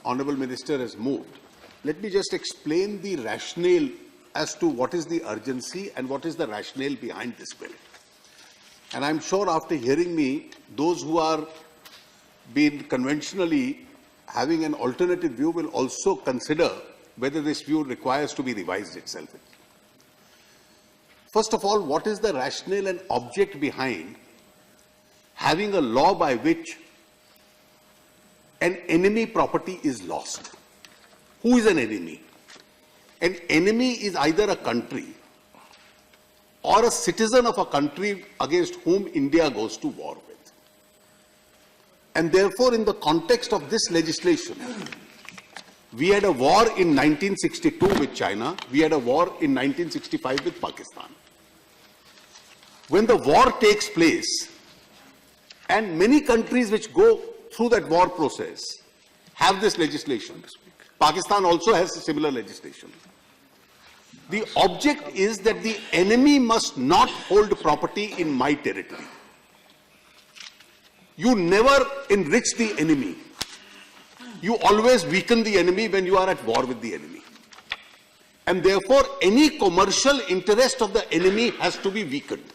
Honourable Minister has moved, let me just explain the rationale as to what is the urgency and what is the rationale behind this bill. And I'm sure after hearing me, those who are been conventionally having an alternative view will also consider whether this view requires to be revised itself. First of all, what is the rationale and object behind having a law by which an enemy property is lost? Who is an enemy? An enemy is either a country or a citizen of a country against whom India goes to war with. And therefore, in the context of this legislation, we had a war in 1962 with China, we had a war in 1965 with Pakistan. When the war takes place, and many countries which go through that war process have this legislation. Pakistan also has a similar legislation. The object is that the enemy must not hold property in my territory. You never enrich the enemy. You always weaken the enemy when you are at war with the enemy. And therefore, any commercial interest of the enemy has to be weakened.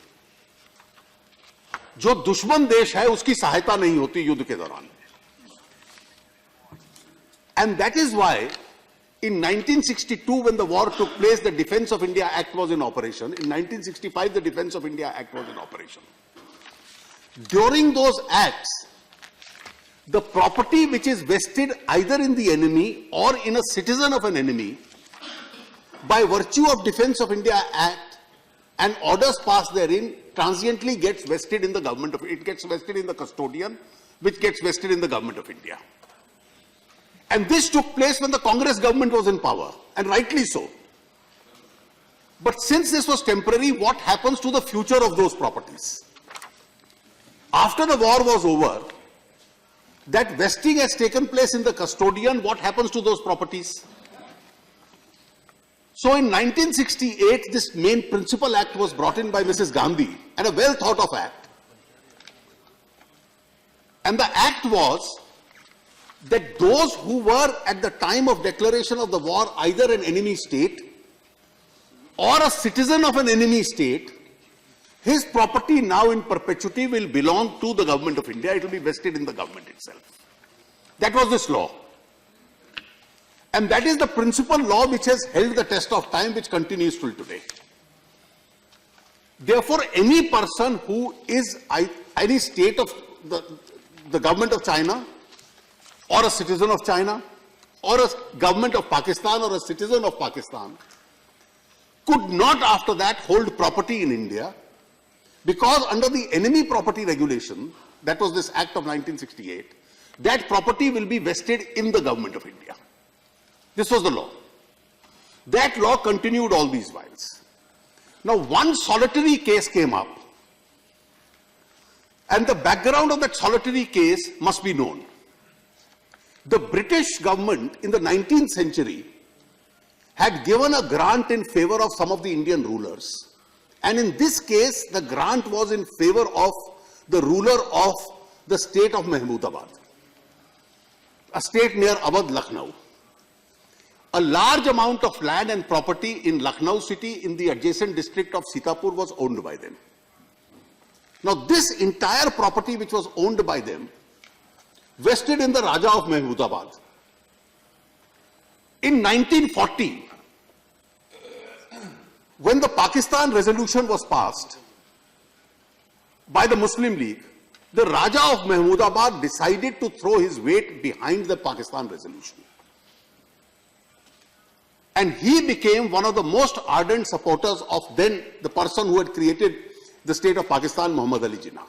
जो दुश्मन देश है उसकी सहायता नहीं होती युद्ध के दौरान. And that is why in 1962 when the war took place, the Defence of India Act was in operation. In 1965 the Defence of India Act was in operation. During those acts, the property which is vested either in the enemy or in a citizen of an enemy, by virtue of Defence of India Act and orders passed therein, transiently gets vested in the government of, it gets vested in the custodian, which gets vested in the government of India. And this took place when the Congress government was in power, and rightly so. But since this was temporary, what happens to the future of those properties? After the war was over, that vesting has taken place in the custodian, what happens to those properties? So in 1968, this main principal act was brought in by Mrs. Gandhi, and a well thought of act. And the act was that those who were at the time of declaration of the war either an enemy state or a citizen of an enemy state, his property now in perpetuity will belong to the government of India. It will be vested in the government itself. That was this law. And that is the principal law which has held the test of time, which continues till today. Therefore, any person who is any state of the government of China, or a citizen of China, or a government of Pakistan, or a citizen of Pakistan, could not after that hold property in India, because under the enemy property regulation, that was this Act of 1968, that property will be vested in the government of India. This was the law. That law continued all these whiles. Now, one solitary case came up, and the background of that solitary case must be known. The British government in the 19th century had given a grant in favor of some of the Indian rulers. And in this case, the grant was in favor of the ruler of the state of Mahmudabad, a state near Awadh, Lucknow. A large amount of land and property in Lucknow city in the adjacent district of Sitapur was owned by them. Now, this entire property which was owned by them vested in the Rajah of Mahmudabad. In 1940, when the Pakistan resolution was passed by the Muslim League, the Rajah of Mahmudabad decided to throw his weight behind the Pakistan resolution. And he became one of the most ardent supporters of then the person who had created the state of Pakistan, Muhammad Ali Jinnah.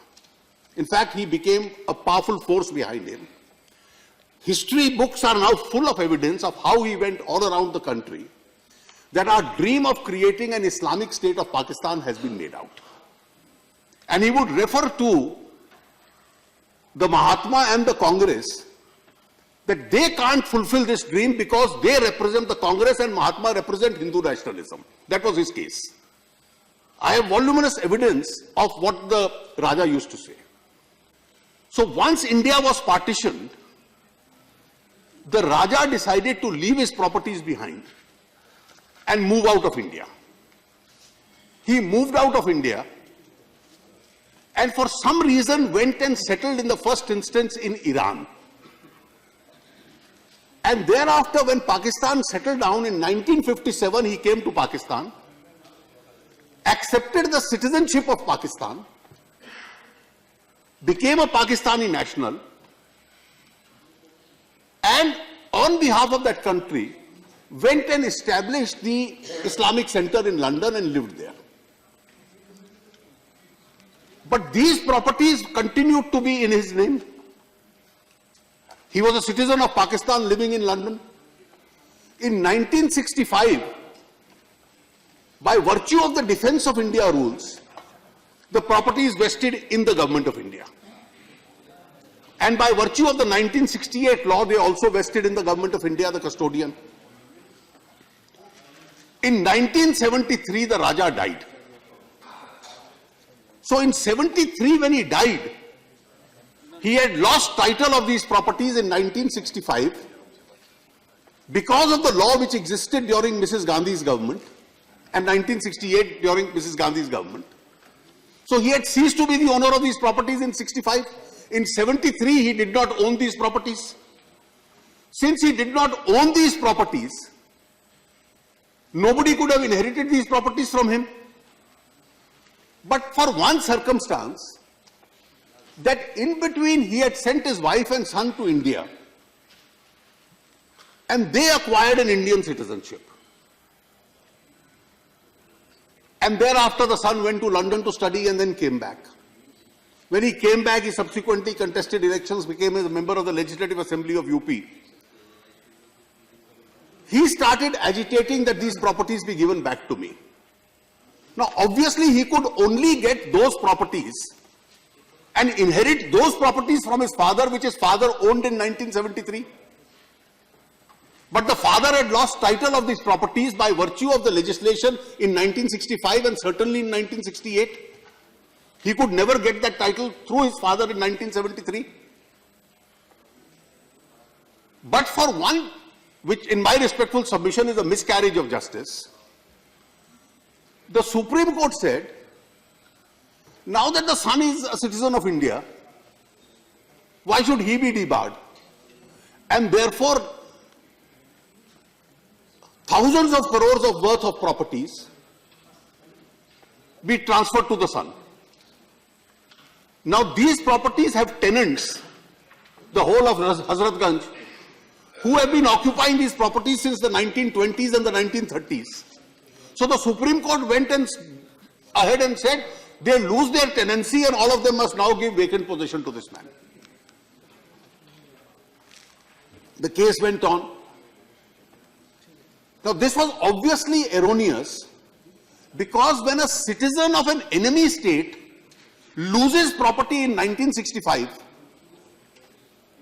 In fact, he became a powerful force behind him. History books are now full of evidence of how he went all around the country, that our dream of creating an Islamic state of Pakistan has been made out. And he would refer to the Mahatma and the Congress that they can't fulfill this dream because they represent the Congress and Mahatma represent Hindu nationalism. That was his case. I have voluminous evidence of what the Raja used to say. So once India was partitioned, the Raja decided to leave his properties behind and move out of India. He moved out of India and for some reason went and settled in the first instance in Iran. And thereafter, when Pakistan settled down in 1957, he came to Pakistan, accepted the citizenship of Pakistan, became a Pakistani national, and on behalf of that country, went and established the Islamic Center in London and lived there. But these properties continued to be in his name. He was a citizen of Pakistan living in London. In 1965, by virtue of the Defence of India rules, the properties vested in the Government of India. And by virtue of the 1968 law, they also vested in the Government of India, the custodian. In 1973, the Raja died. So in 73, when he died, he had lost title of these properties in 1965 because of the law which existed during Mrs. Gandhi's government and 1968 during Mrs. Gandhi's government. So he had ceased to be the owner of these properties in 65. In 73, he did not own these properties. Since he did not own these properties, nobody could have inherited these properties from him. But for one circumstance, that in between he had sent his wife and son to India and they acquired an Indian citizenship. And thereafter the son went to London to study and then came back. When he came back, he subsequently contested elections, became a member of the Legislative Assembly of UP. He started agitating that these properties be given back to me. Now, obviously, he could only get those properties and inherit those properties from his father, which his father owned in 1973. But the father had lost title of these properties by virtue of the legislation in 1965 and certainly in 1968. He could never get that title through his father in 1973. But for one, which in my respectful submission is a miscarriage of justice, the Supreme Court said, now that the son is a citizen of India, why should he be debarred? And therefore, thousands of crores of worth of properties be transferred to the son. Now these properties have tenants, the whole of Hazratganj, who have been occupying these properties since the 1920s and the 1930s. So the Supreme Court went ahead and said they lose their tenancy and all of them must now give vacant possession to this man. The case went on. Now this was obviously erroneous because when a citizen of an enemy state loses property in 1965,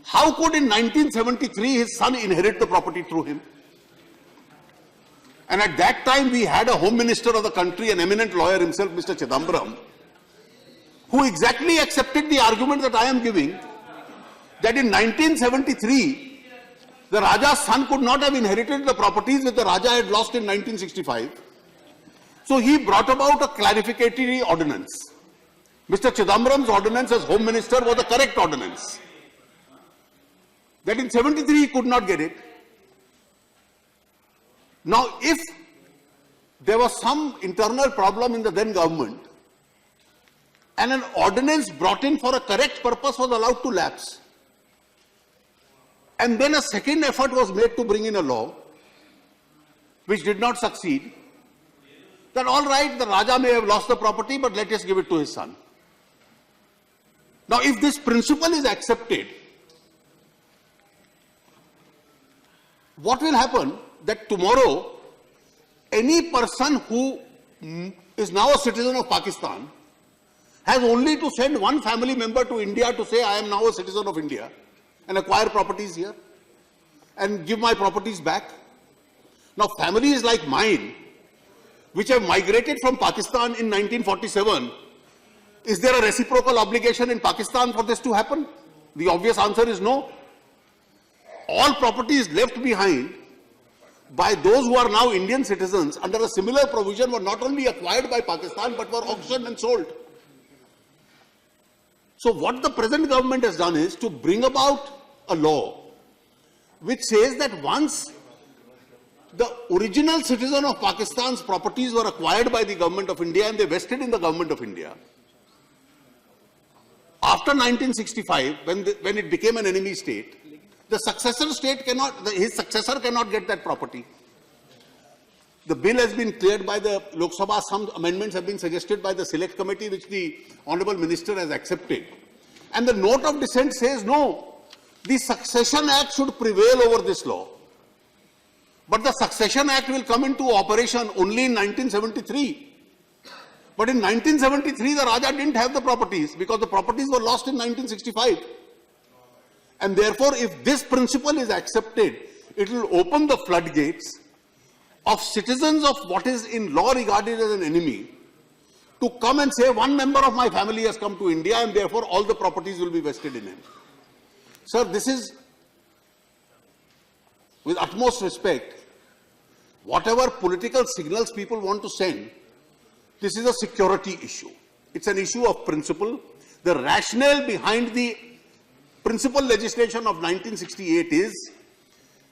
how could in 1973 his son inherit the property through him? And at that time we had a Home Minister of the country, an eminent lawyer himself, Mr. Chidambaram, who exactly accepted the argument that I am giving, that in 1973 the Raja's son could not have inherited the properties which the Raja had lost in 1965. So he brought about a clarificatory ordinance. Mr. Chidambaram's ordinance as Home Minister was the correct ordinance. That in 73 he could not get it. Now if there was some internal problem in the then government and an ordinance brought in for a correct purpose was allowed to lapse, and then a second effort was made to bring in a law which did not succeed, that all right, the Raja may have lost the property, but let us give it to his son. Now, if this principle is accepted, what will happen that tomorrow any person who is now a citizen of Pakistan has only to send one family member to India to say, I am now a citizen of India, and acquire properties here and give my properties back. Now, families like mine, which have migrated from Pakistan in 1947, is there a reciprocal obligation in Pakistan for this to happen? The obvious answer is no. all property is left behind by those who are now Indian citizens under a similar provision were not only acquired by Pakistan but were auctioned and sold. So what the present government has done is to bring about a law which says that once the original citizen of Pakistan's properties were acquired by the government of India and they vested in the government of India, after 1965, when it became an enemy state, the successor state his successor cannot get that property. The bill has been cleared by the Lok Sabha. Some amendments have been suggested by the Select Committee, which the Honourable Minister has accepted. And the note of dissent says, no, the Succession Act should prevail over this law. But the Succession Act will come into operation only in 1973. But in 1973, the Rajya didn't have the properties because the properties were lost in 1965. And therefore, if this principle is accepted, it will open the floodgates of citizens of what is in law regarded as an enemy to come and say, one member of my family has come to India and therefore all the properties will be vested in him. Sir, this is, with utmost respect, whatever political signals people want to send, this is a security issue. It's an issue of principle. The rationale behind the principal legislation of 1968 is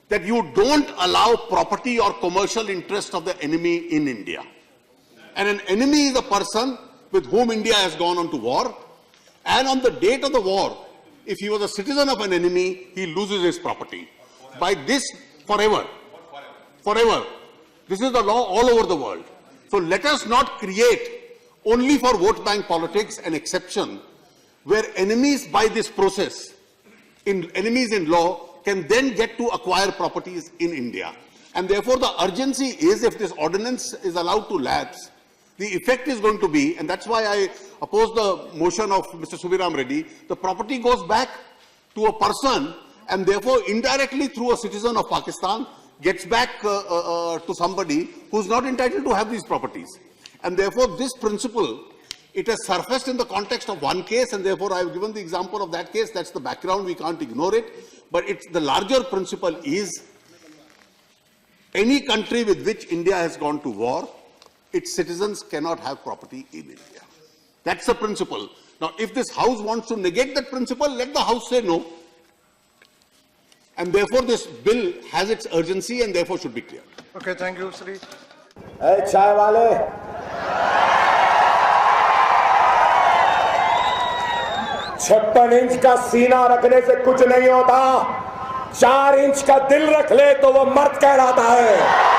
that you don't allow property or commercial interest of the enemy in India. And an enemy is a person with whom India has gone on to war. And on the date of the war, if he was a citizen of an enemy, he loses his property. By this, forever. Forever. This is the law all over the world. So let us not create only for vote bank politics an exception where enemies by this process, enemies in law, can then get to acquire properties in India. And therefore the urgency is, if this ordinance is allowed to lapse, the effect is going to be, and that's why I oppose the motion of Mr. Subiram Reddy, the property goes back to a person and therefore indirectly through a citizen of Pakistan gets back to somebody who's not entitled to have these properties. And therefore this principle, it has surfaced in the context of one case, and therefore I have given the example of that case. That's the background, we can't ignore it. But the larger principle is any country with which India has gone to war, its citizens cannot have property in India. That's the principle. Now, if this House wants to negate that principle, let the House say no. And therefore, this bill has its urgency and therefore should be cleared. Okay, thank you, Sri. Hey, chai wale. 56 inch का सीना रखने से कुछ नहीं होता, 4 inch का दिल रख ले तो वो मर्द कहलाता है।